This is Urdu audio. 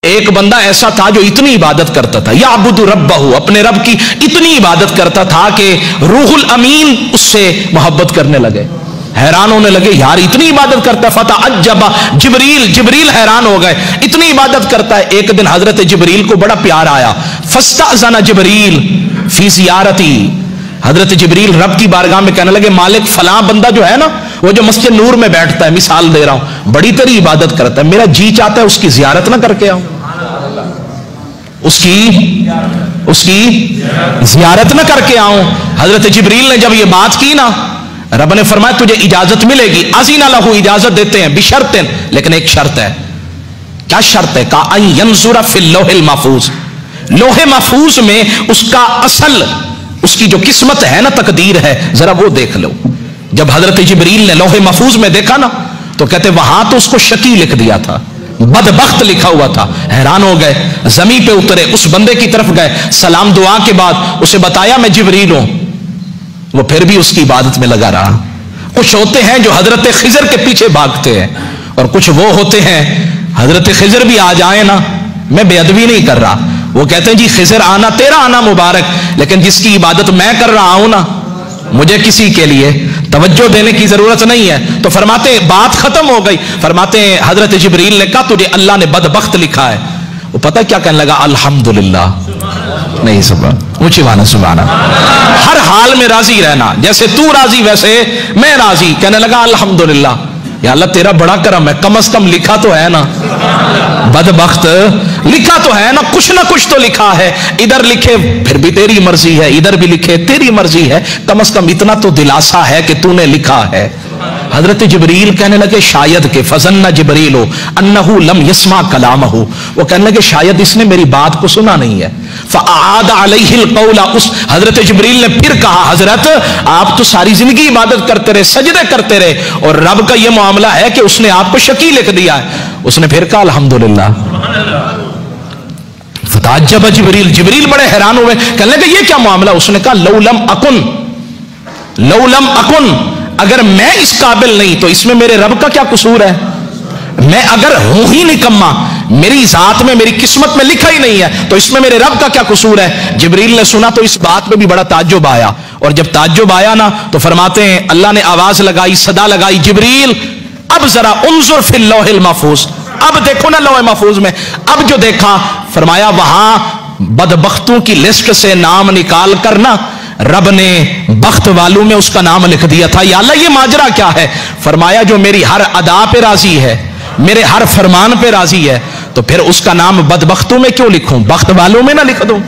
ایک بندہ ایسا تھا جو اتنی عبادت کرتا تھا، یعبد ربہ، اپنے رب کی اتنی عبادت کرتا تھا کہ روح الامین اس سے محبت کرنے لگے، حیران ہونے لگے، یار اتنی عبادت کرتا ہے۔ فتعجب جبریل حیران ہو گئے، اتنی عبادت کرتا ہے۔ ایک دن حضرت جبریل کو بڑا پیار آیا، فاستأذن جبریل فی زیارتی، حضرت جبریل رب کی بارگاہ میں کہنے لگے، مالک فلاں بندہ جو ہے نا، وہ جو مسجد نور میں بیٹھتا ہے، مثال دے رہا ہوں، بڑی تیری عبادت کرتا ہے، میرا جی چاہتا ہے اس کی زیارت نہ کر کے آؤں، اس کی زیارت نہ کر کے آؤں۔ حضرت جبریل نے جب یہ بات کی نا، رب نے فرمایا تجھے اجازت ملے گی، اذن لہ، اجازت دیتے ہیں، بشرط، لیکن ایک شرط ہے۔ کیا شرط ہے؟ کہا ان ینظر فی اللوح المحفوظ، لوح محفوظ میں اس کا اصل، اس کی جو قسمت ہے نا، تقدیر ہے، ذرا وہ دیکھ لو۔ جب حضرت جبریل نے لوح محفوظ میں دیکھا نا، تو کہتے وہاں تو اس کو شقی لکھ دیا تھا، بدبخت لکھا ہوا تھا۔ حیران ہو گئے، زمین پہ اترے، اس بندے کی طرف گئے، سلام دعا کے بعد اسے بتایا میں جبریل ہوں۔ وہ پھر بھی اس کی عبادت میں لگا رہا۔ کچھ ہوتے ہیں جو حضرت خضر کے پیچھے بھاگتے ہیں، اور کچھ وہ ہوتے ہیں حضرت خضر بھی آ جائیں نا، میں بے ادبی نہیں کر رہا، وہ کہتے ہیں جی خضر آنا تیرا آنا مبارک، لیکن جس کی عبادت میں کر رہا ہوں نا، مجھے کسی کے لیے توجہ دینے کی ضرورت نہیں ہے۔ تو فرماتے ہیں بات ختم ہو گئی، فرماتے ہیں حضرت جبریل نے کہا تجھے اللہ نے بدبخت لکھا ہے۔ وہ پتہ کیا کہنے لگا؟ الحمدللہ، نہیں سبحان، اونچی وانا سبحان، ہر حال میں راضی رہنا، جیسے تو راضی ویسے میں راضی۔ کہنے لگا الحمدللہ، یا اللہ تیرا بڑا کرم ہے، کم از کم لکھا تو ہے نا، بدبخت لکھا تو ہے نا، کچھ نہ کچھ تو لکھا ہے، ادھر لکھے پھر بھی تیری مرضی ہے، ادھر بھی لکھے تیری مرضی ہے، کم از کم اتنا تو دلاسا ہے کہ تو نے لکھا ہے۔ حضرت جبریل کہنے لگے شاید کہ فظن جبریل انہ لم یسمع کلامہ، وہ کہنے لگے شاید اس نے میری بات کو سنا نہیں ہے۔ فاعاد علیہ القول، اس حضرت جبریل نے پھر کہا حضرت آپ تو ساری زندگی عبادت کرتے رہے، سجدے کرتے رہے، اور رب کا یہ معاملہ ہے کہ اس نے آپ کو شقی لکھ دیا ہے۔ اس نے پھر کہا الحمدللہ۔ فتعجب جبریل بڑے حیران ہوئے، کہنے لگے یہ کیا معاملہ؟ اس نے کہا لو لم اکن، اگر میں اس قابل نہیں تو اس میں میرے رب کا کیا قصور ہے؟ میں اگر ہوں ہی نکما، میری ذات میں، میری قسمت میں لکھا ہی نہیں ہے، تو اس میں میرے رب کا کیا قصور ہے؟ جبریل نے سنا تو اس بات میں بھی بڑا تعجب آیا، اور جب تعجب آیا نا تو فرماتے ہیں اللہ نے آواز لگائی، صدا لگائی، جبریل اب ذرا انظر فی اللوح المحفوظ، اب دیکھو نا لوح محفوظ میں۔ اب جو دیکھا، فرمایا وہاں بدبختوں کی لسٹ سے نام نکال کر نا رب نے بخت والوں میں اس کا نام لکھ دیا تھا۔ یا اللہ یہ ماجرا کیا ہے؟ فرمایا جو میری ہر ادا پہ راضی ہے، میرے ہر فرمان پہ راضی ہے، تو پھر اس کا نام بدبختوں میں کیوں لکھوں، بخت والوں میں نہ لکھ دوں؟